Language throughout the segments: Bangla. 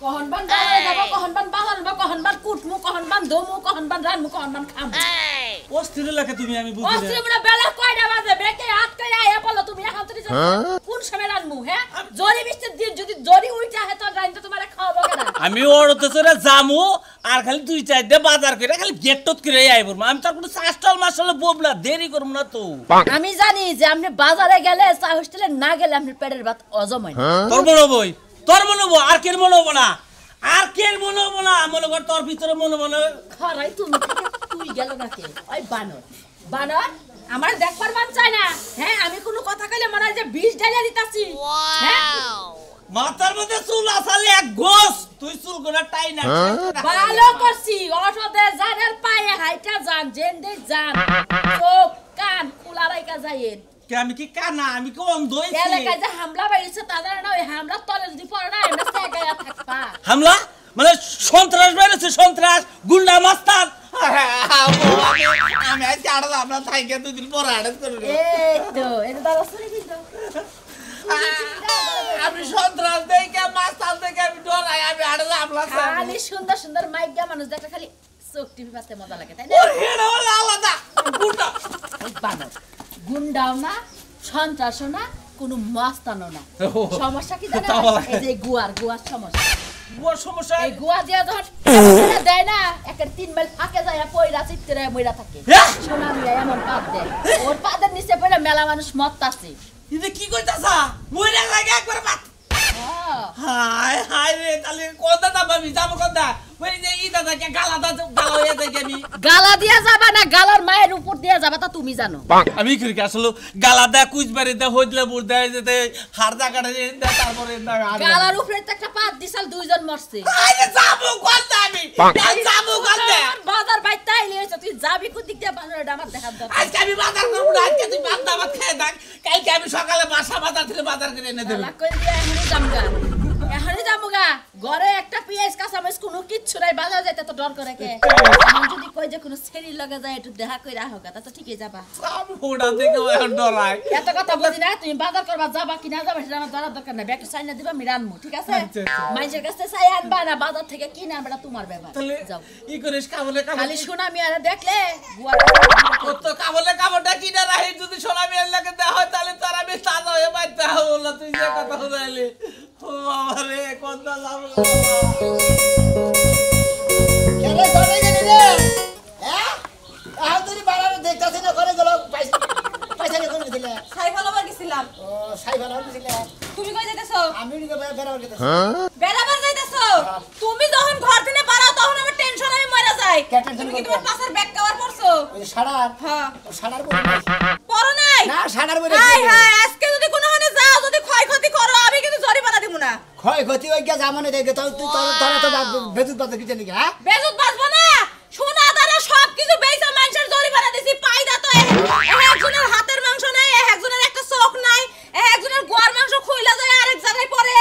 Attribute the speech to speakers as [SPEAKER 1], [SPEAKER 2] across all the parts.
[SPEAKER 1] Kohon ban dapat kohon ban bahan, kohon ban kutmu, kohon ban domu, kohon ban ranmu, kohon ban kamu.
[SPEAKER 2] অস্থির লাগে তুমি আমি বুঝি না
[SPEAKER 1] অস্থির মানে বেলা কয়টা বাজে বেকে হাত করে আয়া বলো তুমি এখন তুমি কোন সময় রানমু হ্যাঁ জরি বৃষ্টি দিন যদি জরি উইটা হে তো রাইন তো তোমারে খাওয়াবো কেন
[SPEAKER 2] আমি ওড়তে চরে জামু আর খালি দুই চারটা বাজার করে খালি গেটত করে আইবো আমি তার কোনো চাস্টাল মাসালে ববলা দেরি করব না তো
[SPEAKER 1] আমি জানি যে আপনি বাজারে গেলে চা হোস্টেলে না গেলে আপনার পেটের ভাত হজম হয় না
[SPEAKER 2] তোর মনে বই তোর মনে বই আর কের মনে হবো না আর কের মনে হবো না মনে কর তোর ভিতরে মনে মনে
[SPEAKER 1] খারাই তুমি তুই গেল না কে ওই বানর বানর আমার দেখবার মান চাই না হ্যাঁ আমি কোনো কথা কইলে মনে হয় যে 20 ডালা দিতাছি হ্যাঁ
[SPEAKER 2] মাথার মধ্যে চুল আসালে এক গোস তুই চুল গোনা টাই না
[SPEAKER 1] ভালো করছি অসদে জানের পায়ে হাইটা যান জেন্ডে যান চোখ কান খোলা রাইকা যাইয়েন
[SPEAKER 2] কে আমি কি কানা আমি কি অন্ধ হইছি
[SPEAKER 1] এলাকায় যে হামলা বাড়িছে তাদের না ওই হামলা তলে যদি পড়ে না এমনি সেগায়া থাকবা
[SPEAKER 2] হামলা মানে সন্ত্রাস বাইরেছে সন্ত্রাস গুন্ডা মাস্তান আমি আজকে আড়াল আমরা থাইকে দুদিন পর আড়াল করে
[SPEAKER 1] এই তো এটা দাদা শুনে কিন্তু
[SPEAKER 2] আমি সন্ত্রাস দেখে মাস্তান দেখে আমি ডরাই আমি আড়াল আমলা
[SPEAKER 1] খালি সুন্দর সুন্দর মাইগা মানুষ দেখলে খালি চোখ টিভি পাতে মজা লাগে তাই না
[SPEAKER 2] ওর হেড়া হলো আলাদা গুন্ডা
[SPEAKER 1] ওই বানর গুন্ডাও না সন্ত্রাসও না কোনো মাস্তানও না সমস্যা কি জানো এই যে গুয়ার সমস্যা
[SPEAKER 2] ওর সমস্যা
[SPEAKER 1] এই গুয়া দিয়া যখন দেয় না একটা 3 মাইল ফাঁকে যায় পয়রা চিত্রে মইরা থাকে সোনা মিয়া এমন পাত দেয় ওর পাদের নিচে পড়ে মেলা মানুষ মরতাছে
[SPEAKER 2] এটা কি কইতাছা মইরা লাগে একবার মাত হায় হায় রে তাহলে কোনটা দাবি যাবো কোনটা ওই যে ই দাদাকে গালা হয়ে যায় আমি
[SPEAKER 1] গালা দিয়া যাবা না গালার মায়ের উপর দিয়া যাবা তা তুমি জানো
[SPEAKER 2] আমি কি আসলে গালা দা কুইজবারে দা হইদলে বুড় দেয় যেতে হাড় জায়গাটা দে তারপরে
[SPEAKER 1] গালার উপরে একটা পাত দিছাল দুইজন মরছে
[SPEAKER 2] আরে যাবো কোনটা আমি যাবো কোনটা
[SPEAKER 1] বাজার বাইতে আইলে তুই যাবি কোন দিক দিয়ে বাজারে আমার দেখার দরকার
[SPEAKER 2] আজকে আমি বাজার করব না আজকে তুই ভাত দাবাত খেয়ে থাক কালকে আমি সকালে বাজার থেকে বাজার করে এনে দেব
[SPEAKER 1] কই দিয়া এখনই যামুগা ঘরে একটা পিয়াজ কাঁচামরিচ কোনো কিচ্ছু নাই বাজার যাইতে তো ডর করে কে এখন যদি কই যে কোনো ছেড়ির লগে যায় একটু দেখা কই রাখো তা তো ঠিকই যাবা
[SPEAKER 2] আমি ওটা থেকে এখন ডরাই
[SPEAKER 1] এত কথা বুঝি না তুমি বাজার করবা যাবা কি না যাবা সেটা আমার জানার দরকার নাই ব্যাকে চাইনা দিবা আমি রানমু ঠিক আছে মাইজের কাছে চাই আনবা না বাজার থেকে কিনে আনবা তোমার ব্যাপার যাও
[SPEAKER 2] ই করিস কাবলে
[SPEAKER 1] খালি শোনা আমি আর দেখলে
[SPEAKER 2] তো কাবলটা কিনে রাখি যদি সোনা মেয়ের লাগে দেওয়া হয় তাহলে তারা বেশ তাজা হয়ে বাইতে হলো তুই যে কথা বলাইলি ও বাবা রে কোনটা যাবো
[SPEAKER 3] কেরে করে গেলি রে হ্যাঁ আহ তুই বাড়ানো দেখতাছিস না করে গেল পয়সা নিয়ে করে দিলে
[SPEAKER 4] সাইফাল আবার গেছিলাম
[SPEAKER 3] ও সাইবার হইছিল
[SPEAKER 4] তুমি কই যাইতেছো
[SPEAKER 3] আমি নিকে বেরাবার গেছি
[SPEAKER 4] বেরাবার যাইতেছো তুমি যখন ঘর থেকে বাড়াও তখন আমার টেনশন আমি মরে যাই তুমি কি তোমার পাশের ব্যাগ কভার পরছো
[SPEAKER 3] ওই সাড়ার
[SPEAKER 4] হ্যাঁ
[SPEAKER 3] সাড়ার বলে
[SPEAKER 4] পরো নাই
[SPEAKER 3] না সাড়ার বলে
[SPEAKER 4] হাই হাই আজকে যদি কোনো হানে যাও যদি ক্ষয়ক্ষতি করো আমি কিন্তু জরিমানা দেব না
[SPEAKER 3] ক্ষয়ক্ষতি হই গিয়া জামানে দেখে তো তুই তোরা তো বেদুত বাদ কিছু নাকি হ্যাঁ
[SPEAKER 4] বেজুত বাজবো না সোনা দানা সব কিছু বেইসা মানুষের জরিমানা দিছি পাইদা তো একজনের হাতের মাংস নাই একজনের একটা চোখ নাই একজনের গোয়ার মাংস খুইলা যায় আরেক জায়গায় পড়ে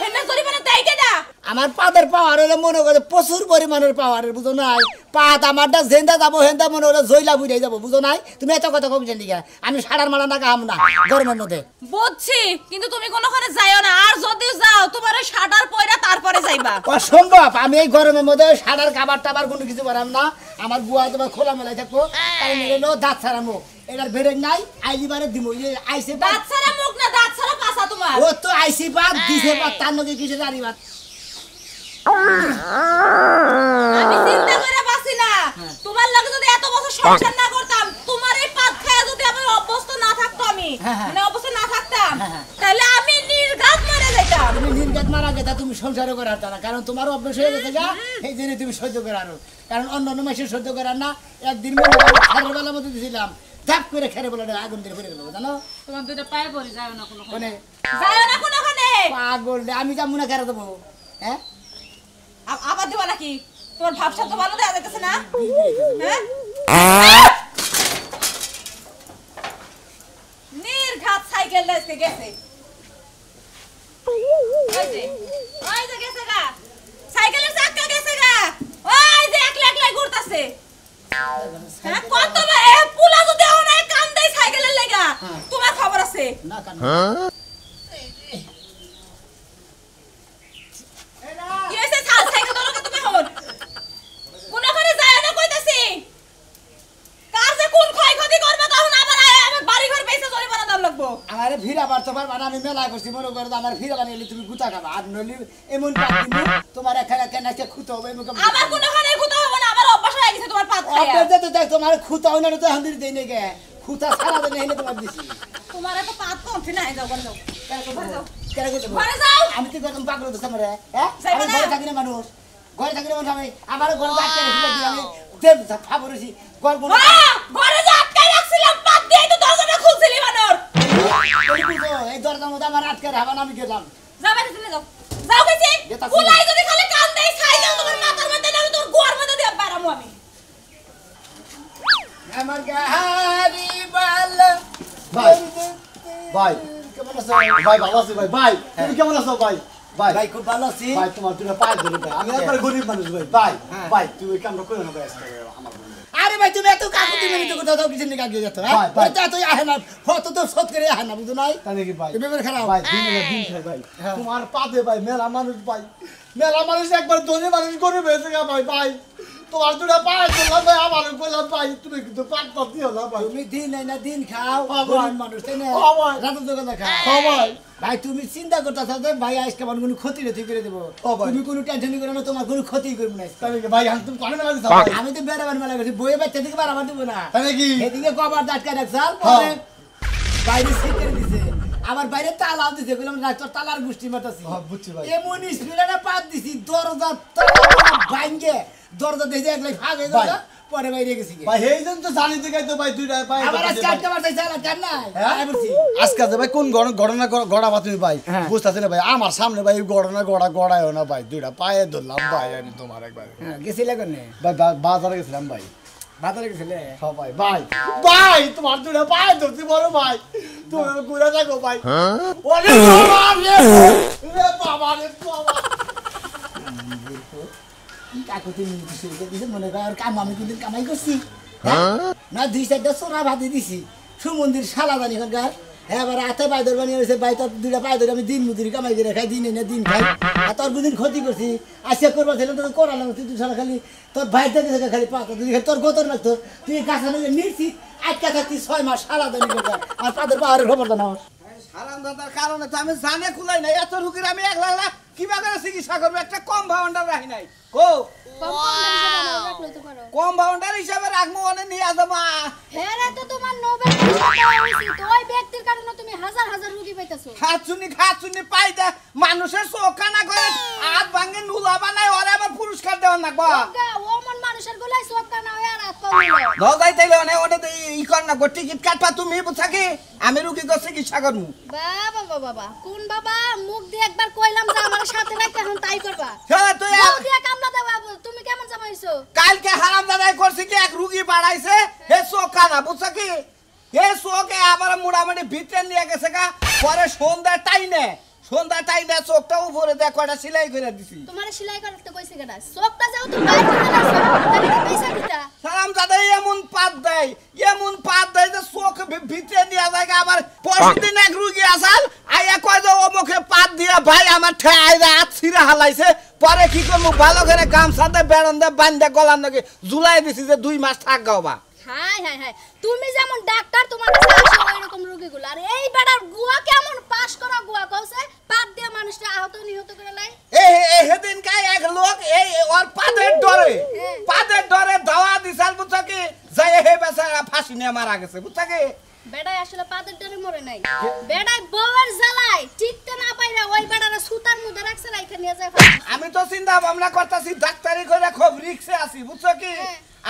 [SPEAKER 4] এনে জরিমানা দেয় কেডা
[SPEAKER 3] আমার পাদের পাওয়ার হলে মনে করে প্রচুর পরিমাণের পাওয়ারের বুঝো নাই পাত আমারটা জেন্দা যাবো হেন্দা মনে হলে জইলা বুঝাই যাবো বুঝো নাই তুমি এত কথা কম জানি আমি সাড়ার মালা না খাম না গরমের মধ্যে
[SPEAKER 4] বুঝছি কিন্তু তুমি কোনোখানে যাইও না আর যদি যাও তোমার ওই শাটার পয়রা তারপরে যাইবা
[SPEAKER 3] অসম্ভব আমি এই গরমের মধ্যে সাড়ার খাবার টাবার কোনো কিছু পারাম না আমার গুয়া তোমার খোলা মেলায় থাকবো তাই নিলো দাঁত ছাড়ামো এটার বেড়ে নাই আইলিবারে দিব আইসে
[SPEAKER 4] দাঁত ছাড়া মুখ না দাঁত ছাড়া পাছা তোমার
[SPEAKER 3] ও তো আইসি বাদ দিছে বাদ তার নগে কিছু জানি বাদ
[SPEAKER 4] আমি চিন্তা করে বাসি না তোমার লাগে যদি এত বছর সংসার না করতাম তোমার এই পাত খায়া যদি আমি অভ্যস্ত না থাকতো আমি মানে অভ্যস্ত না থাকতাম তাহলে আমি নির্ঘাত মরে যাইতাম
[SPEAKER 3] তুমি নির্ঘাত মারা গেতা তুমি সংসারও করার না কারণ তোমার অভ্যাস হয়ে গেছে যা এই জন্য তুমি সহ্য করারো কারণ অন্য অন্য মাসে সহ্য করার না একদিন খেরের বেলার মধ্যে দিয়েছিলাম ধাপ করে খেরে বলে আগুন দিয়ে ফেলে গেল জানো
[SPEAKER 4] তোমার দুটো পায়ে পড়ে যায় না কোনো
[SPEAKER 3] মানে
[SPEAKER 4] যায় না কোনোখানে
[SPEAKER 3] পাগল আমি যাবো না খেরে দেবো হ্যাঁ
[SPEAKER 4] আবার দেবা নাকি তোমার ভাবসাব তো ভালো দেয়া যাইতেছে না হ্যাঁ নির্ঘাত সাইকেল লাইতে গেছে ওই যে গেছে গা সাইকেলের চাকা গেছে গা ওই যে একলা একলা ঘুরতাছে হ্যাঁ কত পুলা তো দেও না কান দেই সাইকেলের লাগা তোমার খবর আছে
[SPEAKER 3] না কান
[SPEAKER 4] কি
[SPEAKER 3] তোমার মানে আমি মেলা করছি মনে করো আমার ফিরে বানিয়ে তুমি গুতা খাবা আর নলি এমন পাত দিব তোমার এখানে কেন একটা খুঁতো হবে এমন
[SPEAKER 4] আমার কোনখানে খুঁতা হবে না, আমার অভ্যাস হয়ে গেছে তোমার পাত খাইয়া।
[SPEAKER 3] আপনার তো দেখ তোমার খুঁতা হয় না তো হান্দির দেই না কে খুঁতা ছাড়া দেন হেলে তোমার দিছি
[SPEAKER 4] তোমার এত পাত কমছে না, যাও ঘরে যাও।
[SPEAKER 3] কেন করতে
[SPEAKER 4] ঘরে যাও।
[SPEAKER 3] আমি তো একদম পাগল হতো সামনে হ্যাঁ
[SPEAKER 4] যাইবা
[SPEAKER 3] আমি
[SPEAKER 4] না?
[SPEAKER 3] ঘরে থাকি না মানুষ ঘরে থাকি না মানুষ আমি আমার ঘরে আটকে রেখে দিই আমি দেব ফাবরেছি ঘর কোন
[SPEAKER 4] ঘরে যা আটকাই রাখছিলাম, পাত দিয়ে তো দরজাটা খুলছিলি বানর।
[SPEAKER 3] এই দরজার মধ্যে আমার আটকে রাখবা আমি গেলাম
[SPEAKER 4] যাও বাইরে চলে যাও। যাও গেছি।
[SPEAKER 3] যেতাছি।
[SPEAKER 4] কুলাই যদি খালি কান দেই ছাই দাও তোমার মাথার মধ্যে না তোর গোয়ার মধ্যে দিয়ে পারামু আমি।
[SPEAKER 3] আমার গাহারি বাল
[SPEAKER 5] ভাই ভাই
[SPEAKER 3] কেমন আছো
[SPEAKER 5] ভাই ভালো আছি ভাই ভাই তুমি কেমন আছো ভাই ভাই
[SPEAKER 3] ভাই খুব ভালো আছি
[SPEAKER 5] ভাই তোমার তুমি পায়ে ধরে ভাই আমি একবার গরিব মানুষ ভাই ভাই ভাই তুমি এই কামটা করে না ভাই আজকে আমার বন্ধু।
[SPEAKER 3] আরে ভাই তুমি এত কাকুতি মিনিট কোথাও দাও কিছু নিয়ে গিয়ে যেত হ্যাঁ
[SPEAKER 5] ভাই, ভাই।
[SPEAKER 3] তো এত আহে না কত তো সত করে আহে না বুঝো নাই
[SPEAKER 5] তাই নাকি ভাই
[SPEAKER 3] তুমি বের খারাপ
[SPEAKER 5] ভাই দিন খাই ভাই তোমার পাতে ভাই মেলা মানুষ ভাই মেলা মানুষ একবার ধনী মানুষ গরিব হয়েছে গা ভাই ভাই তোমার দুটা পায়ে ধরলাম ভাই আমার কইলাম ভাই তুমি কিন্তু পাঁচটা দিও না ভাই
[SPEAKER 3] তুমি দিন নাই না দিন খাও
[SPEAKER 5] হ্যাঁ, ভাই।
[SPEAKER 3] গরিব মানুষ তাই না
[SPEAKER 5] হ্যাঁ, ভাই।
[SPEAKER 3] রাতের দোকানে খাও
[SPEAKER 5] হ্যাঁ, ভাই।
[SPEAKER 3] ভাই তুমি চিন্তা করতেছ যে ভাই আজকে আমার কোনো ক্ষতি নেই করে দেবো
[SPEAKER 5] হ্যাঁ, ভাই।
[SPEAKER 3] তুমি কোনো টেনশন করো না তোমার কোনো ক্ষতি করবো না
[SPEAKER 5] তাই নাকি ভাই আমি তুমি কানে মেলা দিছো ভাই
[SPEAKER 3] আমি তো বেড়াবার মেলা করছি বইয়ে বাচ্চা থেকে বাড়াবার দেবো না
[SPEAKER 5] তাই নাকি
[SPEAKER 3] এদিকে কবার দাঁটকা রাখছাল
[SPEAKER 5] হ্যাঁ।
[SPEAKER 3] বাইরে সিট করে দিছে আবার বাইরে তালাও দিছে বললাম না তোর তালার গোষ্ঠী মাতাছি
[SPEAKER 5] হ্যাঁ, বুঝছি ভাই।
[SPEAKER 3] এমন স্পিডে পাত দিছি দরজা তালা ভাঙ্গে দরজা দেখে একলাই ভাগ হয়ে
[SPEAKER 5] ভাই।
[SPEAKER 3] গেল পরে বাইরে গেছি
[SPEAKER 5] ভাই এই জন্য তো জানি দেখাই তো ভাই দুইটা পায়ে
[SPEAKER 3] আবার
[SPEAKER 5] ধরতেছে
[SPEAKER 3] আজকে
[SPEAKER 5] ভাই।
[SPEAKER 3] আটকে মারতে চালা কেন নাই
[SPEAKER 5] হ্যাঁ?
[SPEAKER 3] আই বলছি
[SPEAKER 5] আজকে যে ভাই কোন ঘটনা গড়াবা তুমি ভাই
[SPEAKER 3] হ্যাঁ।
[SPEAKER 5] বুঝতেছি না ভাই আমার সামনে ভাই ঘটনা গড়ায় না ভাই দুইটা পায়ে ধরলাম ভাই আমি তোমার একবার
[SPEAKER 3] হ্যাঁ গেছিলে কোনে
[SPEAKER 5] ভাই বাজারে গেছিলাম ভাই
[SPEAKER 3] বাজারে গেছিলে
[SPEAKER 5] হ্যাঁ ভাই ভাই ভাই তোমার দুইটা পায়ে ধরছি বড় ভাই তুমি ঘুরে থাকো ভাই ওরে বাবা রে বাবা রে বাবা
[SPEAKER 3] কাকুতি মিনিট শুরু দিছে মনে কর আর কাম আমি কিন্তু কামাই করছি হ্যাঁ? না দুই চারটা সোনা ভাতি দিছি সুমন্দির শালা জানি এখানকার হ্যাঁ এবার হাতে পায়ে ধরে বানিয়ে রয়েছে ভাই তোর দুইটা পায়ে ধরে আমি দিন মজুরি কামাই করে খাই দিন এনে দিন খাই আর তোর দুদিন ক্ষতি করছি আসিয়া করবার ছিলাম তোর করালাম তুই তুই শালা খালি তোর ভাই থেকে থেকে খালি পাতা তুই তোর গোতর লাগতো তুই কাছে নিয়ে নিচ্ছি আটকা থাকতি 6 মাস শালা জানি করতাম আর তাদের পাহাড়ের খবর জানা
[SPEAKER 2] হারামদাদার কারণে তো আমি জানে খুলাই নাই এত রুগীর আমি একলা কিভাবে চিকিৎসা করবো একটা কম ভাউন্ডার রাখি নাই কো কম ভাউন্ডার হিসাবে রাখবো অনেক নিয়ে যাবো খাচ্ছুনি পাইতে মানুষের চোখ কানা করে হাত ভাঙে নুলা বানায় ওরা আবার পুরস্কার দেওয়ার নাকবো দজাই তাইলে অনেক অনেক ই কর না টিকিট কাটবা তুমি বুঝাকি আমি রুগী গো চিকিৎসা করবো
[SPEAKER 6] বাবা কোন বাবা মুখ দিয়ে একবার কইলাম যে আমার সাথে রাখতে এখন তাই করবা
[SPEAKER 2] শালা তুই
[SPEAKER 6] মুখ দিয়ে কামলা দেবা তুমি কেমন জামাইছো
[SPEAKER 2] কালকে হারাম দাদাই করছি কি এক রুগী বাড়াইছে হে চোখ কানা বুঝছাকি হে চোখে আবার মোটামুটি ভিতরে নিয়ে গেছে গা পরে সন্ধ্যা টাইনে চোখটা উপরে দেখ কয়টা সেলাই করে দিছি
[SPEAKER 6] তোমার সেলাই করতে কইছে কেডা সবটা যাও তুমি বাইরে করে নাও তাহলে কি পয়সা দিতা
[SPEAKER 2] সালাম দাদা এমন পাত দেয় যে চোখ ভিতরে নিয়ে যায় গা। আবার পরশুদিন এক রুগী আসাল আইয়া কয় যে ও মুখে পাত দিয়া ভাই আমার ঠেয়াই হাত ছিঁড়ে হালাইছে পরে কি করবো ভালো করে গামছাতে বেড়ন দে বান্ধে গলার নাকি জুলাই দিছি যে 2 মাস থাক গাও বা
[SPEAKER 6] হাই তুমি যেমন ডাক্তার তোমার কাছে আসে ওইরকম রোগীগুলো আর এই বেটার গুয়া কেমন পাস করা গুয়া কইছে পাত দিয়ে মানুষটা আহত নিহত করে লাই
[SPEAKER 2] সেদিন গায়ে এক লোক এই ওর পাদের ডরে দাওয়া দিছাল বুঝছো কি যাই হে বেচারা ফাঁসি নিয়ে মারা গেছে বুঝছো কি
[SPEAKER 6] বেটাই আসলে পাদের ডরে মরে নাই বেটাই বউয়ের জ্বালায় টিকতে না পাইরা ওই বেটারে সুতার মধ্যে রাখছে রাইখা নিয়ে যায়
[SPEAKER 2] আমি তো চিন্তা ভাবনা করতেছি ডাক্তারি করে খুব রিক্সে আছি বুঝছো কি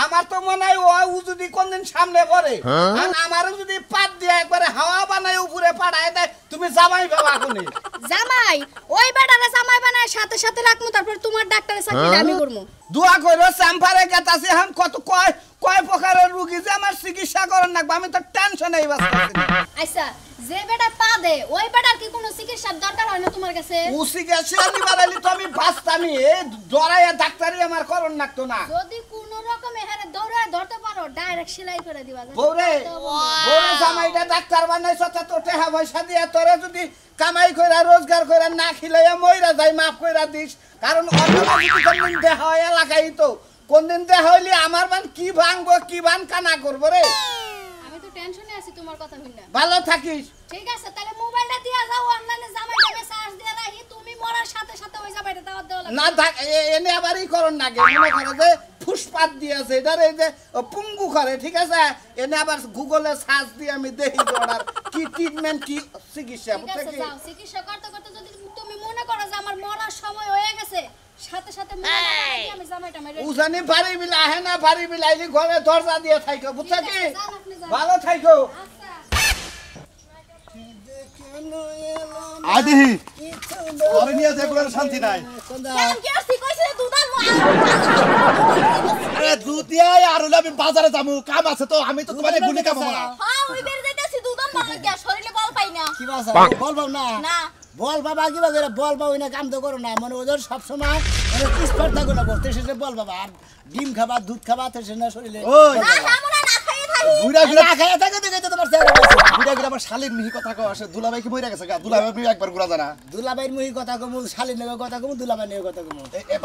[SPEAKER 2] আমার তো মনে হয় ও যদি কোনদিন সামনে পড়ে আর আমারও যদি পাত দিয়ে একবারে হাওয়া বানায় উপরে পাঠায় দেয় তুমি জামাই বাবা কোনে
[SPEAKER 6] জামাই ওই বেটারে জামাই বানায় সাথে সাথে রাখমু তারপর তোমার ডাক্তারের চাকরি আমি করবো
[SPEAKER 2] দোয়া করো চাম্পারে গেতাছি হাম কত কয় প্রকারের রোগী যে আমার চিকিৎসা করার নাকবো আমি তো টেনশনেই বাঁচতেছি না
[SPEAKER 6] আচ্ছা যে বেটা পা দে ওই বেটার কি কোনো চিকিৎসার দরকার হয় না তোমার কাছে
[SPEAKER 2] উসি গেছে নিবারালি তো আমি বাঁচতামি এ ডরাইয়া ডাক্তারি আমার করণ নাকতো না
[SPEAKER 6] যদি কোনো রকমে হারে দৌড়ায় ধরতে পারো ডাইরেক্ট সেলাই করে দিবা
[SPEAKER 2] বৌরে জামাইটা ডাক্তার বানাইছ তা তো টেহা পয়সা দিয়ে তোরে যদি কামাই কইরা রোজগার কইরা না খিলাইয়া মইরা যাই মাফ কইরা দিস কারণ অন্য কোনদিন দেহ হয় এলাকায় তো কোনদিন দেহ হইলে আমার বান কি ভাঙবো কি বান কানা করবো রে
[SPEAKER 6] আমি তো টেনশনে আছি তোমার কথা হইনা
[SPEAKER 2] ভালো থাকিস
[SPEAKER 6] ঠিক আছে তাহলে মোবাইলটা দিয়া যাও অনলাইনে জামাইটাকে চার্জ দিয়ে রাখি তুমি মরার সাথে সাথে ওই জামাইটা দাওয়াত দেওয়া লাগবে
[SPEAKER 2] না থাক এনে আবারই করন না গে মনে করে যে ফুসপাত দিয়েছে এটার এই যে পুঙ্গু করে ঠিক আছে এনে আবার গুগলে সার্চ দিয়ে আমি দেখি ওনার কি ট্রিটমেন্ট কি চিকিৎসা
[SPEAKER 6] ঠিক
[SPEAKER 2] বুঝছো
[SPEAKER 6] আছে
[SPEAKER 2] কি
[SPEAKER 6] যাও চিকিৎসা করতে করতে যদি তুমি মনে করো যে আমার মরার সময় হয়ে গেছে সাথে সাথে মোবাইলটা রাখি আমি জামাইটা মেরে
[SPEAKER 2] উজানি বাড়ি বিলা হে না বাড়ি বিলাইলি ঘরে দরজা দিয়ে থাইকো বুঝছো
[SPEAKER 6] ঠিক
[SPEAKER 2] কি
[SPEAKER 6] আছে, যান আপনি যান।
[SPEAKER 2] ভালো থাইকো
[SPEAKER 6] আচ্ছা
[SPEAKER 5] আদি আরে নিয়ে যে কোনো শান্তি নাই
[SPEAKER 4] কেন কি আসি কইছে দুধার
[SPEAKER 5] আরে দুধ দিয়াই আর হলে আমি বাজারে যাবো কাম আছে তো আমি তো তোমারে গুলি কাম না
[SPEAKER 4] হ্যাঁ ওই বের যাইতাছি দুধার মাল গিয়া শরীরে বল পাই না
[SPEAKER 3] কি বাসা বল বাবু না
[SPEAKER 4] না
[SPEAKER 3] বল বাবা কি বাজারে বল বাবু না কাম তো করো না মানে ওদের সব সময় মানে স্পর্ধা করে বলতে শেষে বল বাবা আর ডিম খাবা দুধ খাবা তো সে না শরীরে
[SPEAKER 5] ওই
[SPEAKER 4] না আমরা না খাইয়ে থাকি
[SPEAKER 5] ঘুরা ঘুরা
[SPEAKER 3] না খাইয়া থাকে দেখে তো তোমার চেহারা আছে
[SPEAKER 5] ঘুরা ঘুরা আমার শালীর মিহি কথা কও আসে দুলাভাই কি মইরা গেছে গা দুলাভাই আমি একবার ঘুরা জানা
[SPEAKER 3] দুলাবাইর মুহি কথা কমু শালীর নেগে কথা কমু দুলাবাই নেগে কথা কমু
[SPEAKER 5] এ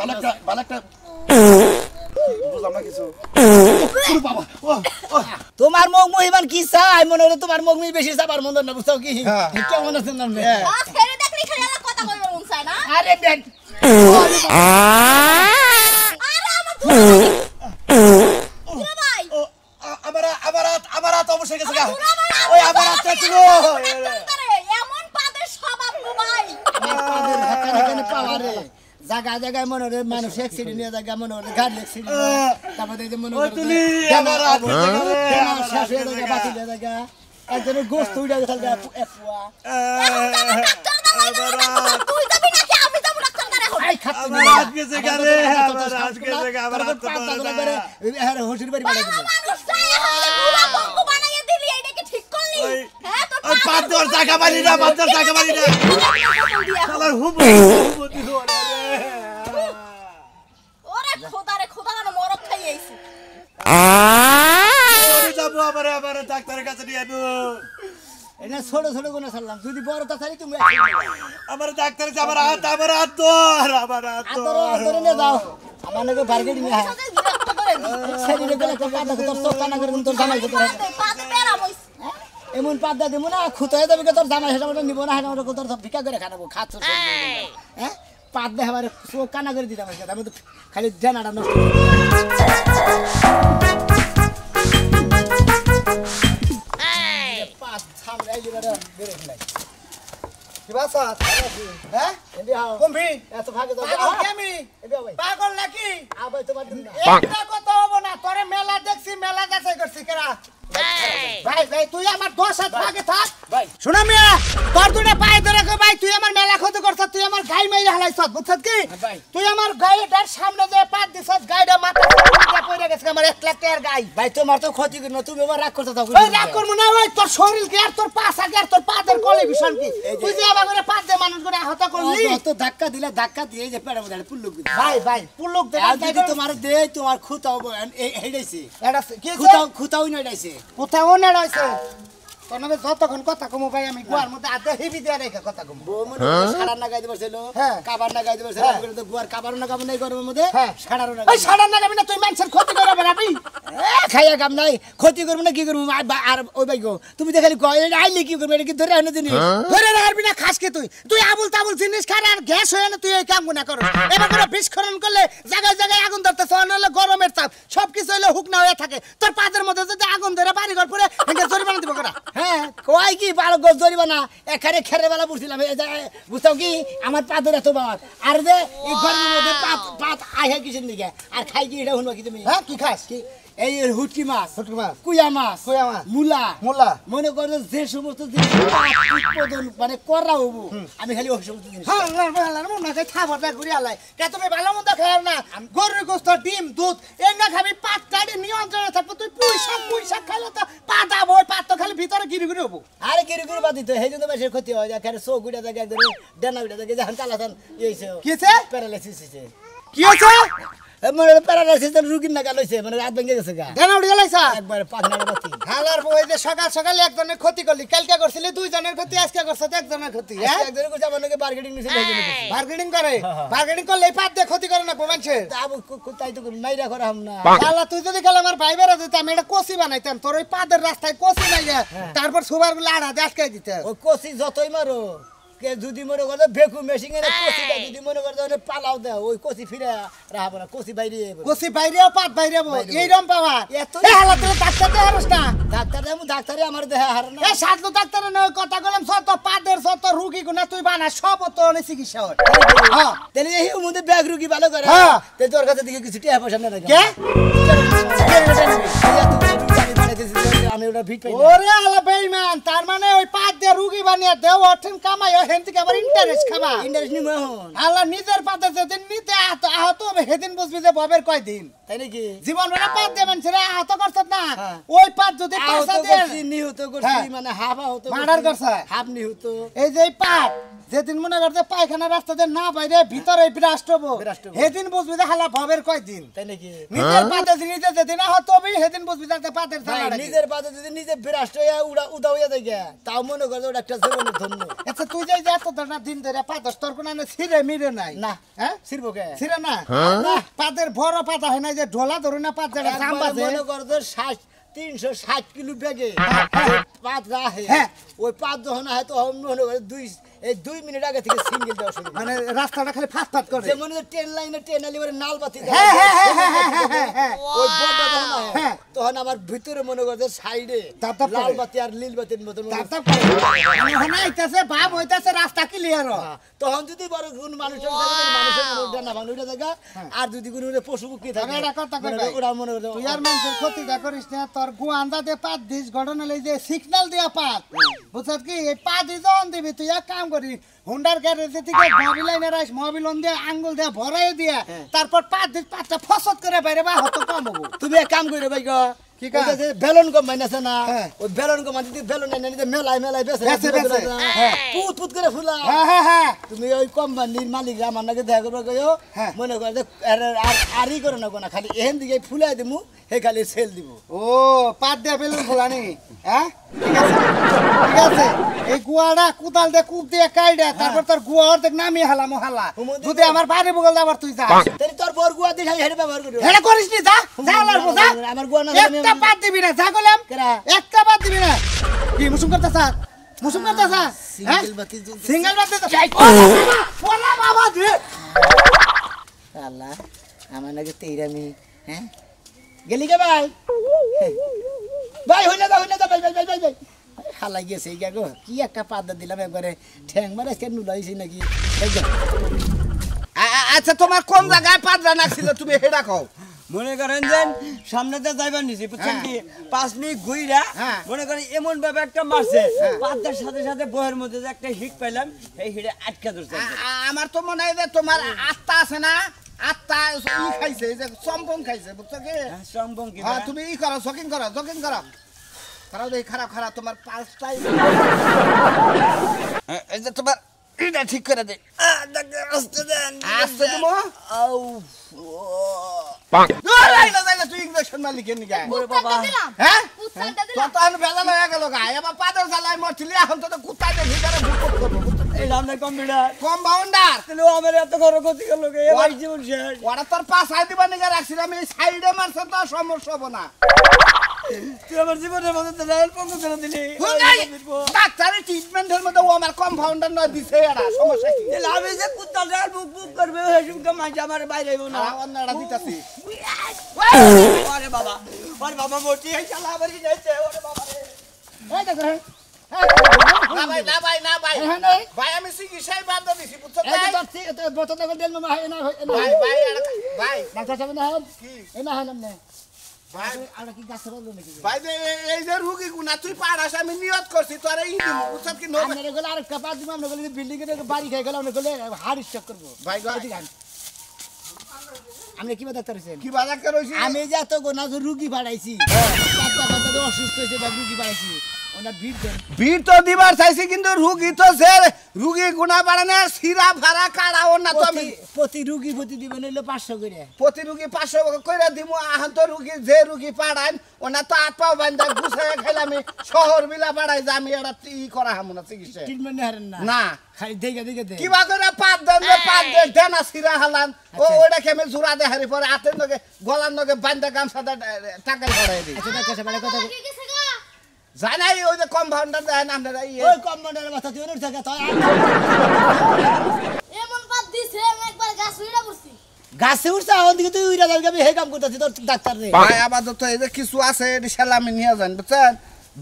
[SPEAKER 5] বালাকটা বুঝলাম না কিছু ওরে বাবা ও
[SPEAKER 3] তোমার মুখ মুহিবান কি চাই মনে হলো তোমার মুখ মুহি বেশি চাবার মন না বুঝছো কি
[SPEAKER 5] হ্যাঁ।
[SPEAKER 3] কেমন আছেন না
[SPEAKER 4] বাস খেলে দেখলি খালি আমার কথা কইবে মন চায় না
[SPEAKER 3] আরে বেট
[SPEAKER 4] আরে আমার দুলা ভাই
[SPEAKER 5] ও আমার তো অবশ্যই গেছে গা
[SPEAKER 4] দুলা ভাই
[SPEAKER 5] ওই আমার হাতটা ছিল
[SPEAKER 4] এমন পাদের স্বভাব গো ভাই
[SPEAKER 3] পাদের হাকানে কানে পাওয়ারে জায়গা জায়গায় মনে হলো মানুষ অ্যাক্সিডেন্ট নিয়ে জায়গা মনে হলো গাড়ি অ্যাক্সিডেন্ট তারপরে এই যে মনে
[SPEAKER 5] ও
[SPEAKER 3] হলো
[SPEAKER 5] তুলি আমার হাত
[SPEAKER 3] শেষ হয়ে জায়গা বাতি দিয়ে জায়গা একজনের গোস্ত উড়ে গেছে এফুয়া
[SPEAKER 4] তুই যাবি নাকি আমি যাবো ডাক্তার দ্বারা এখন
[SPEAKER 3] আই খাচ্ছে
[SPEAKER 5] আমার হাত গেছে গা রে, আমার হাত গেছে গা, আমার হাত তো ধরে যায়।
[SPEAKER 3] হোসির বাড়ি বাড়ি দিল
[SPEAKER 4] মানুষ চায় হলে পুরা বঙ্গ বানাইয়ে দিলি এইটা কি ঠিক করলি হ্যাঁ তোর
[SPEAKER 5] ওই পাঁচ দর জায়গা মারি না পাঁচ দর জায়গা মারি না শালার হুবু দিল
[SPEAKER 4] ওরে খোদা না মরক খাই আইছি
[SPEAKER 5] ওরে যাবো আবার ডাক্তারের কাছে নিয়ে আনো
[SPEAKER 3] এটা ছোট ছোট কোন ছাড়লাম যদি বড় তা ছাড়ি তুমি
[SPEAKER 5] আমার ডাক্তার আমার হাত ধর
[SPEAKER 3] আদরে নিয়ে যাও আমার নাকি বার্গেট নিয়ে আয়
[SPEAKER 4] বিরক্ত করে
[SPEAKER 3] শরীরে গেলে একটা পাতা তোর চোখ কানা করে তোর জামাই করতে
[SPEAKER 4] পাতে পেরা বইছ
[SPEAKER 3] এমন পাতা দিব না খুঁতায় দেবে তোর জামাই সেটা ওটা নিব না সেটা ওটা তোর সব ভিক্ষা করে খাবো খাচ্ছ হ্যাঁ পাত দেখ আবার চোখ কানা করে দিতাম আমি তো খালি জানাটা নষ্ট পাত সামনে এই জায়গাটা বেড়ে ফেলাই
[SPEAKER 2] কি বাসা হ্যাঁ
[SPEAKER 3] এমবি হাও
[SPEAKER 2] কমবি
[SPEAKER 3] এত ভাগে তো
[SPEAKER 2] পাগল কি আমি
[SPEAKER 3] এমবি ভাই
[SPEAKER 2] পাগল নাকি
[SPEAKER 3] আবার তোমার দিন না
[SPEAKER 2] একটা কথা হবো না তোরে মেলা দেখছি মেলা যাচাই করছি কেরা ভাই ভাই তুই আমার 10 হাত আগে থাক
[SPEAKER 3] ভাই
[SPEAKER 2] শোনা মিয়া তোর দুটো পায়ে ধরে কো ভাই তুই আমার মেলা ক্ষতি করছ তুই আমার গাই মাইরা হালাইছ বুঝছস কি
[SPEAKER 3] ভাই।
[SPEAKER 2] তুই আমার গাইটার সামনে যে পাত দিছস গাইটা মাথা দিয়ে পড়ে গেছে আমার 1 লাখ টাকার গাই
[SPEAKER 3] ভাই তোমার তো ক্ষতি করি না তুমি এবার রাগ করতে থাকো
[SPEAKER 2] ওই রাগ করব না ওই তোর শরীর কি আর তোর পাছা কি আর তোর পাতের কলে ভীষণ কি তুই যে আবার করে পাত দিয়ে মানুষ করে আহত করলি
[SPEAKER 3] তো ধাক্কা দিলে ধাক্কা দিয়ে এই যে পেটের মধ্যে পুল্লুক দিল
[SPEAKER 2] ভাই ভাই পুলুক দে
[SPEAKER 3] আর যদি তোমার দে তোমার খুঁতাও হেডাইছে
[SPEAKER 2] এটা কি
[SPEAKER 3] খুঁতাও নইডাইছে
[SPEAKER 2] কোথাও না রইছে তনবে যতক্ষণ কথা কমু ভাই আমি গুয়ার মধ্যে আদে হিবি দিয়ে রেখে কথা কমু
[SPEAKER 3] বউ মনে সাড়া না গাইতে পারছিল
[SPEAKER 2] হ্যাঁ।
[SPEAKER 3] কাবার না গাইতে পারছিল
[SPEAKER 2] হ্যাঁ।
[SPEAKER 3] আমি তো গুয়ার কাবারও না কাম নাই গরমের মধ্যে
[SPEAKER 2] হ্যাঁ।
[SPEAKER 3] সাড়ারও না
[SPEAKER 2] ওই সাড়া না যাবি না তুই মানুষের ক্ষতি করে বেড়াবি
[SPEAKER 3] খাইয়া কাম নাই ক্ষতি করবো না কি করবো আর ওই ভাই গো তুমি তো খালি কয় আইলে কি করবো এটা কি ধরে আনে জিনিস
[SPEAKER 2] ধরে রাখবি না খাস কি তুই আবুল তাবুল জিনিস খার আর গ্যাস হয়ে না তুই এই কাম গুনা করো এবার করে বিস্ফোরণ করলে জায়গায় জায়গায় আগুন ধরতেছে অনলে গরমের তাপ সবকিছু হইলে হুক না হয়ে থাকে তোর পাতের মধ্যে যদি আগুন ধরে বাড়ি ঘর পরে হেঁটে জরিমানা দিব করা
[SPEAKER 3] হ্যাঁ কয় কি 12 গজ ধরিবা না এখানে খেরে বেলা বুঝছিলাম বুঝতাম কি আমার পাতের এত বাবার আর যে এই গরমের মধ্যে পাত আইহা কিসের দিকে আর খাই কি এটা শুনবা কি তুমি
[SPEAKER 2] হ্যাঁ কি খাস
[SPEAKER 3] কি এই হুটকি মাছ
[SPEAKER 2] হুটকি মাছ
[SPEAKER 3] কুয়া মাছ
[SPEAKER 2] কুয়া মাছ
[SPEAKER 3] মুলা
[SPEAKER 2] মুলা
[SPEAKER 3] মনে করো যে সমস্ত জিনিস উৎপাদন মানে করা হবো আমি খালি ওই সমস্ত জিনিস
[SPEAKER 2] হ্যাঁ মনে হয় খাবারটা ঘুরে আলাই কে তুমি ভালো মন্দ খাও না গরুর গোস্ত ডিম দুধ এই না খাবি পাত কাটি নিয়ন্ত্রণে থাকবো তুই পুঁইশাক খাইলে তো পাতা বই পাত তো খালি ভিতরে গিরি গিরি হবো
[SPEAKER 3] আরে কিরু কিরু বাদি তো সেই জন্য বেশি ক্ষতি হয় এখানে চোখ উঠে থাকে একদম ডেনা উঠে থাকে যখন চালাচান ইয়েছে
[SPEAKER 2] কিছে
[SPEAKER 3] প্যারালাইসিস হয়েছে
[SPEAKER 2] কি হয়েছে
[SPEAKER 3] মানে প্যারালাইসিস রুগীর না গেল হইছে মানে রাত ভেঙে গেছে গা
[SPEAKER 2] দেনা উঠে গেলাইছা
[SPEAKER 3] একবার পাখনা বাতি
[SPEAKER 5] হালার বই যে সকাল সকাল একজনের ক্ষতি করলি কালকে করছিলি দুইজনের ক্ষতি আজকে করছ একজনের ক্ষতি হ্যাঁ
[SPEAKER 3] একজনের কইছে আমাকে বার্গেনিং নিছে
[SPEAKER 5] বার্গেনিং করে বার্গেনিং করলে পাত দিয়ে ক্ষতি করে না মানুষের
[SPEAKER 3] আবু তাই তো নাইরা করা হাম না
[SPEAKER 5] শালা তুই যদি গেলে আমার ভাই বেড়া দিতাম আমি এটা কষি বানাইতাম তোর ওই পাদের রাস্তায় কষি নাই তারপর সুবার গুলো আড়া দিয়ে আটকে দিতে
[SPEAKER 3] ওই কষি যতই মারো কে যদি মনে করে ভেকু মেশিং এর কষি দেয় যদি মনে করে পালাও দেয় ওই কষি ফিরে রাখবো না কষি বাইরে
[SPEAKER 5] কষি বাইরেও পাত বাইরেও এইরকম পাওয়া এত হালা তুই ডাক্তার দেয় হারস না
[SPEAKER 3] ডাক্তারে আমার দেহা হার না
[SPEAKER 5] এ সাধু ডাক্তারে নয় কথা বললাম শত পাদের শত রুগী গুনা তুই বানা সব তো অনেক চিকিৎসা হয় হ্যাঁ
[SPEAKER 3] তাহলে এই মধ্যে ব্যাগ রুগী ভালো করে
[SPEAKER 5] হ্যাঁ।
[SPEAKER 3] তাই তোর কাছে দিকে কিছু টিয়া পয়সা না রাখি
[SPEAKER 5] কে
[SPEAKER 3] আমি ওটা ভিট পাই
[SPEAKER 5] ওরে আলা বেঈমান তার মানে ওই পাত দিয়ে রুগী বানিয়ে দেও অঠেন কামাই হেন থেকে আবার ইন্টারেস্ট খাবা
[SPEAKER 3] ইন্টারেস্ট নিমো এখন
[SPEAKER 5] আল্লাহ নিজের পাতে যেদিন নিতে আহত হবে সেদিন বুঝবি যে ববের কয়দিন
[SPEAKER 3] তাই নাকি
[SPEAKER 5] জীবন বেলা পাত দিয়ে মানুষের আহত করছ না
[SPEAKER 3] হ্যাঁ।
[SPEAKER 5] ওই পাত যদি
[SPEAKER 3] আহত
[SPEAKER 5] পাশা দিয়ে
[SPEAKER 3] করছি নিহত করছি
[SPEAKER 5] হ্যাঁ।
[SPEAKER 3] মানে হাফ আহত
[SPEAKER 5] মার্ডার করছে।
[SPEAKER 3] হাফ নিহত
[SPEAKER 5] এই যে এই পাত যেদিন মনে করতে পায়খানা রাস্তাতে না বাইরে ভিতরে বিরাষ্ট হবো
[SPEAKER 3] বিরাষ্ট হবো।
[SPEAKER 5] সেদিন বুঝবি যে হালা ভবের কয়দিন
[SPEAKER 3] তাই নাকি
[SPEAKER 5] নিজের পাতে নিজে যেদিন আহত হবি সেদিন বুঝবি যে পাতের
[SPEAKER 3] ভাই,
[SPEAKER 5] ঝামেলা
[SPEAKER 3] নিজের পাতে যদি নিজে বিরাষ্ট হইয়া উদা হইয়া দেখে তাও মনে করে ওটা একটা জীবনের ধন্য
[SPEAKER 5] আচ্ছা তুই যে এত ধরনের দিন ধরে পাতস তোর কোনো ছিঁড়ে মিরে নাই
[SPEAKER 3] না
[SPEAKER 5] হ্যাঁ
[SPEAKER 3] শিরবকে
[SPEAKER 5] ছিঁড়ে না না পাতের বড় পাতা হয় না যে ঢোলা ধরে না পাত যেটা জাম বাজে
[SPEAKER 3] মনে কর তো 360 কিলো ব্যাগে পাত রাহে
[SPEAKER 5] হ্যাঁ।
[SPEAKER 3] ওই পাত যখন হয় তখন মনে করে 2 মিনিট আগে থেকে সিঙ্গেল দেওয়া শুরু
[SPEAKER 5] মানে রাস্তাটা খালি ফাট ফাট করে
[SPEAKER 3] যে মনে হয় ট্রেন লাইনে ট্রেন আলিবারে নাল বাতি দেয়।
[SPEAKER 5] হ্যাঁ হ্যাঁ হ্যাঁ হ্যাঁ হ্যাঁ হ্যাঁ হ্যাঁ
[SPEAKER 3] ওই বড়টা যখন হয়,
[SPEAKER 5] হ্যাঁ।
[SPEAKER 3] তখন আমার ভিতরে মনে করে সাইডে
[SPEAKER 5] তাপ তাপ করে।
[SPEAKER 3] লাল বাতি আর নীল বাতির মতো মনে
[SPEAKER 5] তাপ
[SPEAKER 3] হয়।
[SPEAKER 5] তাপ করে। মানে ওখানে আইতাছে ভাব হইতাছে রাস্তা ক্লিয়ার
[SPEAKER 3] তখন যদি বড় কোন মানুষের মানুষের না ভাঙলে ওটা জায়গা আর যদি কোনো পশু পক্ষী থাকে
[SPEAKER 5] তবে এটা কথা কই
[SPEAKER 3] মনে
[SPEAKER 5] ভাই।
[SPEAKER 3] করে ওরা মনে করে
[SPEAKER 5] তুই আর মানুষের ক্ষতিটা করিস না তোর গুয়ান্দা দিয়ে পাত দিস ঘটনা লই যে সিগন্যাল দিয়া পাত বুঝছত কি এই পাত দিয়ে যখন দিবি তুই এক কাম করি হুন্ডার গ্যারেজে থেকে মোবিল লাইনে রাইস মোবিল অন দিয়ে আঙ্গুল দিয়ে ভরাই দিয়া তারপর পাত দিস পাতটা ফসত করে বাইরে বা হতো কম হবো
[SPEAKER 3] তুমি এক কাম করে ভাই গো
[SPEAKER 5] কি কাম?
[SPEAKER 3] ওই যে বেলুন কোম্পানি আছে না
[SPEAKER 5] হ্যাঁ।
[SPEAKER 3] ওই বেলুন কোম্পানি যদি বেলুন এনে নিতে মেলাই বেছে
[SPEAKER 5] বেচে, বেচে। হ্যাঁ।
[SPEAKER 3] পুত পুত করে ফুলা
[SPEAKER 5] হ্যাঁ হ্যাঁ হ্যাঁ
[SPEAKER 3] তুমি ওই কোম্পানির মালিক আমার নাকি দেখা করবে কইও
[SPEAKER 5] হ্যাঁ।
[SPEAKER 3] মনে করে যে আরই করে না কোনা খালি এহেন দিকে ফুলাই দিমু হে খালি সেল দিব
[SPEAKER 5] ও পাত দিয়ে বেলুন খোলানি হ্যাঁ ঠিক আছে ঠিক আছে এই গুয়াটা কুদাল দিয়ে কূপ দিয়ে কাইডা তারপর তোর গুয়া অর্ধেক নামিয়ে হালাম হালা
[SPEAKER 3] হুমুন্দি
[SPEAKER 5] যদি আমার বাড়ি বগল যাবার তুই যা
[SPEAKER 3] তাহলে তোর বর গুয়া দিয়ে হেডে ব্যবহার করিও
[SPEAKER 5] হেডে করিস নি যা যা লারবো যা
[SPEAKER 3] আমার গুয়া না
[SPEAKER 5] একটা পাত দিবি না যা কইলাম
[SPEAKER 3] কেরা?
[SPEAKER 5] একটা পাত দিবি না কি মুসুম করতা স্যার মুসুম করতা স্যার
[SPEAKER 3] সিঙ্গেল বাতি জ্বলছে।
[SPEAKER 5] সিঙ্গেল বাত দে ওলা বাবা দে
[SPEAKER 3] আল্লাহ আমার নাকি তেইরামি হ্যাঁ গেলি কে ভাই ভাই হইনা দা ভাই হালাই গেছে এই গো কি একটা পাদা দিলাম একবারে ঠ্যাং মারে আজকে নুলাইছি নাকি এই যে,
[SPEAKER 2] আচ্ছা তোমার কোন জায়গায় পাতরা নাছিল তুমি হেডা কও
[SPEAKER 7] মনে করেন যে সামনেতে যাইবার নিছি বুঝছেন কি 5 মিনিট ঘুইরা
[SPEAKER 2] হ্যাঁ।
[SPEAKER 7] মনে করেন এমন ভাবে একটা মারছে পাতার সাথে সাথে বইয়ের মধ্যে যে একটা হিট পাইলাম এই হিটে আটকা ধরছে
[SPEAKER 2] আমার তো মনে হয় যে তোমার আত্মা আছে না আত্মা ই খাইছে এই যে সম্পন খাইছে বুঝছো কি
[SPEAKER 7] সম্ভব কি
[SPEAKER 2] হ্যাঁ তুমি ই করো জগিং করো খারাপ দেখি খারাপ তোমার পাঁচটাই এই যে তোমার এটা ঠিক করে দে
[SPEAKER 7] আস্তে দেন
[SPEAKER 2] আসতে তুমি
[SPEAKER 7] আউ
[SPEAKER 2] তুই ইঞ্জেকশন মারলি কেন গায়ে
[SPEAKER 6] কুত্তাটা দিলাম
[SPEAKER 2] হ্যাঁ
[SPEAKER 6] কুত্তাটা
[SPEAKER 2] তো
[SPEAKER 6] দিলাম
[SPEAKER 2] তো আমি বেজাল হয়ে গেল গায়ে এবার পাদের জ্বালায় মরছিলি এখন তো কুত্তাকে ভিতরে ভুকট করবো
[SPEAKER 7] এই রামনার কম্পিউটার
[SPEAKER 2] কম্পাউন্ডার
[SPEAKER 7] তাহলে আমার এত খরচ ক্ষতি করলো কে এবার জীবন শেষ
[SPEAKER 2] ওরা তোর পাশায় দিবা নিকে রাখছিলাম এই সাইডে মারছে তো আর সমস্যা হবো না
[SPEAKER 7] তুই আমার জীবনের মধ্যে তো লাল পঙ্গ করে দিলি
[SPEAKER 2] ডাক্তারের ট্রিটমেন্টের মধ্যে ও আমার কম্পাউন্ডার নয় দিছে এরা সমস্যা কি
[SPEAKER 7] তাহলে আমি যে কুত্তা ডাল বুক বুক করবে হেসুমকে মাঝে আমার বাইরে হইব না
[SPEAKER 2] অন্যরা দিতাছি
[SPEAKER 7] ওরে বাবা মোটি এই শালা আমারই যাইছে ওরে বাবা রে
[SPEAKER 3] এই দেখো
[SPEAKER 2] না ভাই
[SPEAKER 3] হ্যাঁ নাই
[SPEAKER 2] ভাই আমি চিকিৎসায় বাদ দিছি বুঝছো
[SPEAKER 3] এই
[SPEAKER 2] ভাই
[SPEAKER 3] যে তোর বোতল দেখো দেল মামা হয় না
[SPEAKER 2] ভাই
[SPEAKER 3] ডাক্তার সাহেব না হয়
[SPEAKER 2] কি
[SPEAKER 3] এই না হয় না
[SPEAKER 2] ভাই
[SPEAKER 3] আমরা কি গাছ বলবো নাকি
[SPEAKER 2] ভাই এই যে রুগী গুনা তুই পারাস আমি নিয়ত করছি তোর এই দিন বুঝছ কি নবে
[SPEAKER 3] আমরা গেলে আরেকটা পাঁচ দিন আমরা গেলে বিল্ডিং এর বাড়ি খেয়ে গেলে আমরা গেলে হার্ট স্ট্রোক করবো
[SPEAKER 2] ভাই গো
[SPEAKER 3] আপনি কি ডাক্তার হয়েছেন
[SPEAKER 2] কি বাজার করছি
[SPEAKER 3] আমি যে এত গোনা রুগী বাড়াইছি অসুস্থ হয়েছে বা রুগী বাড়াইছি ওনার ভিড় দেন
[SPEAKER 2] ভিড় তো দিবার চাইছি কিন্তু রুগী তো যে রুগী গুণা বাড়ে না সিরা ভাড়া কাড়াও না তো আমি
[SPEAKER 3] প্রতি রুগী প্রতি দিবেন হইলো 500 করে
[SPEAKER 2] প্রতি রুগী 500 কইরা দিমু আহান তো রুগী যে রুগী পাড়ান ওনা তো 8 পাও বান্দা গুছায় খাইলাম শহর বিলা পাড়াই যে আমি এটা ই করা হামু না চিকিৎসা
[SPEAKER 3] ট্রিটমেন্ট হারেন না
[SPEAKER 2] না
[SPEAKER 3] খালি দেখে দেখে দে
[SPEAKER 2] কিবা করে পাত দেন যে পাত দেন দেনা সিরা হালান ও ওটা কেমে জুরা দে হারি পরে হাতের নগে গলার নগে বান্দা গামছা টাকা ধরাই দিই
[SPEAKER 3] আচ্ছা ডাক্তার সাহেব কথা
[SPEAKER 2] জানাই ওই যে কম্পাউন্ডার দেন আপনারা
[SPEAKER 3] ওই কমান্ডারের মাথা তুই ওর থেকে তাই
[SPEAKER 6] এমন পাত দিছে আমি একবার গাছ উড়া পড়ছি
[SPEAKER 3] গাছে উঠছে এখন দিকে তুই উইরা যাবি আমি হে কাম করতেছি তোর ডাক্তার রে
[SPEAKER 2] ভাই আপাতত এই যে কিছু আছে এটি সালামি নিয়ে যান বুঝছেন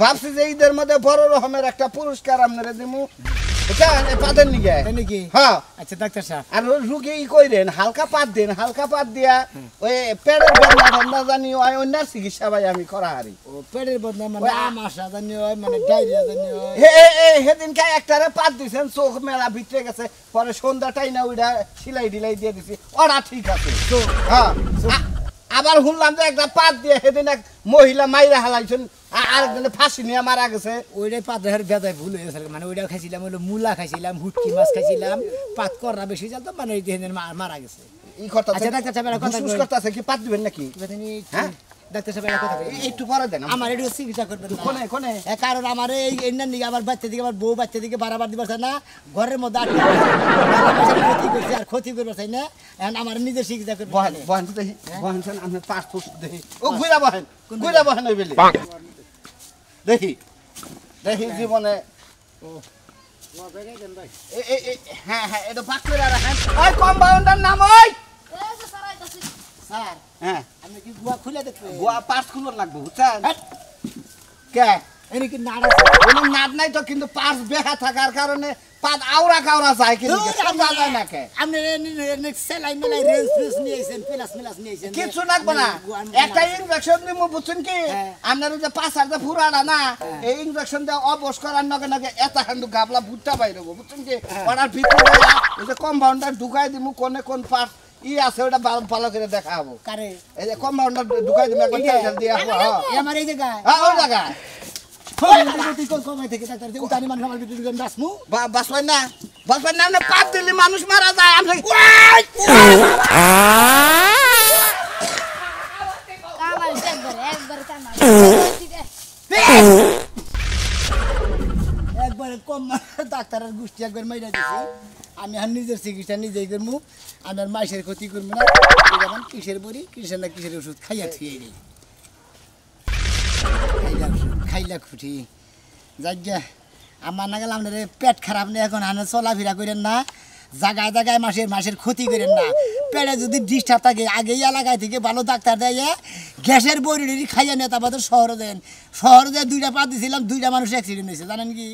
[SPEAKER 2] ভাবছি যে ঈদের মধ্যে বড় রকমের একটা পুরস্কার আপনারা দিমু বুঝছেন এই পাতের নিগে
[SPEAKER 3] তাই নাকি
[SPEAKER 2] হ্যাঁ
[SPEAKER 3] আচ্ছা ডাক্তার সাহেব
[SPEAKER 2] আর ওই রুগী ই কইরেন হালকা পাত দেন হালকা পাত দিয়া ওই পেটের বেদনা ঠান্ডা জানি ওই অন্য চিকিৎসা ভাই আমি করা হারি
[SPEAKER 3] ও পেটের বদনাম মানে আমাশা জানি হয় মানে ডায়রিয়া জানি হয়
[SPEAKER 2] সেদিনকে একটারে পাত দিছেন চোখ মেলা ভিতরে গেছে পরে সন্ধ্যাটাই না ওইটা সিলাই ঢিলাই দিয়ে দিছি ওরা ঠিক আছে হ্যাঁ আবার শুনলাম যে একটা পাত দিয়ে সেদিন এক মহিলা মাইরা হালাইছেন আরেকজনে ফাঁসি নিয়ে মারা গেছে
[SPEAKER 3] ওইটাই পাতের বেদায় ভুল হয়ে গেছে মানে ওইটাও খাইছিলাম হলো মূলা খাইছিলাম হুটকি মাছ খাইছিলাম পাত করা বেশি চলতো মানে ওই দেহের মারা গেছে
[SPEAKER 2] ই কথা
[SPEAKER 3] আচ্ছা ডাক্তার সাহেব একটা কথা কই
[SPEAKER 2] করতে আছে কি পাত দিবেন নাকি হ্যাঁ
[SPEAKER 3] ডাক্তার সাহেব একটা কথা কই
[SPEAKER 2] একটু পরে দেন
[SPEAKER 3] আমার একটু চিকিৎসা করবেন না
[SPEAKER 2] কোনে কোনে
[SPEAKER 3] কারণ আমার এই এন্ডার দিকে আমার বাচ্চা দিকে আমার বউ বাচ্চা দিকে বারবার দিবার চাই না ঘরের মধ্যে ক্ষতি করছে আর ক্ষতি করবার চাই না এখন আমার নিজের চিকিৎসা করবেন
[SPEAKER 2] বহেন বহেন দেখি বহেন আপনার পাঁচ ফুট দেখি ও ঘুরা বহেন ওই বেলি দেখি দেখি জীবনে হ্যাঁ হ্যাঁ এটা পাক করে রাখেন ওই কম্পাউন্ডার নাম ওই
[SPEAKER 6] এই যে সারাইতাছি
[SPEAKER 3] স্যার
[SPEAKER 2] হ্যাঁ
[SPEAKER 3] আপনি কি গুয়া খুলে দেখবেন
[SPEAKER 2] গোয়া পাঁচ খুলো লাগবে বুঝছেন কে
[SPEAKER 3] এনে কি নাড়া
[SPEAKER 2] কোনো নাদ নাই তো কিন্তু পাঁচ বেহা থাকার কারণে পাত আওরা কাওরা যায় কিন্তু সোজা যায় না কে
[SPEAKER 3] আপনি সেলাই মেলাই রেঞ্জ ফ্রেস নিয়েছেন প্লাস মেলাস নিয়েছেন
[SPEAKER 2] কিছু লাগবে না একটা ইনজেকশন দিমু বুঝছেন কি আপনার ওই যে পাঁচার যে ফুরাটা না এই ইনজেকশন দিয়ে অবশ করার নগে নগে এত হান্ডু গাবলা ভুট্টা বাইরে বুঝছেন কি ওটার ভিতরে ওই যে কম্পাউন্ডার ঢুকাই দিমু কোনে কোন পার্ট ই আছে ওটা ভালো করে দেখাবো
[SPEAKER 3] কারে
[SPEAKER 2] এই যে কম্পাউন্ডার ঢুকাই দিমু একবার তেল দিয়ে হ্যাঁ
[SPEAKER 3] আমার এই জায়গায়
[SPEAKER 2] ওই জায়গায়
[SPEAKER 3] কমাই থেকে ডাক্তার যে উতানি মানুষ আমার ভিতরে বাসমু
[SPEAKER 2] বাসবেন না আপনি পাত দিলে মানুষ মারা যায় আপনি
[SPEAKER 6] কামাল একবার কামাল
[SPEAKER 3] একবারে কম ডাক্তারের গোষ্ঠী একবার মাইরা দিছি আমি আর নিজের চিকিৎসা নিজেই করবো আমার মাইসের ক্ষতি করবো না যখন কিসের বড়ি কিসের না কিসের ওষুধ খাইয়া থুয়ে দিই খাইলা খুঁটি যাই গিয়া আমার না গেলে আপনার পেট খারাপ নেই এখন আনে চলাফেরা করেন না জায়গায় জায়গায় মাসের ক্ষতি করেন না পেটে যদি ডিস্টার্ব থাকে আগেই এলাকায় থেকে ভালো ডাক্তার দেয় গ্যাসের বড়ি খাইয়া নিয়ে তারপর শহরে দেন শহরে দিয়ে 2টা পা দিয়েছিলাম 2টা মানুষ অ্যাক্সিডেন্ট হয়েছে জানেন কি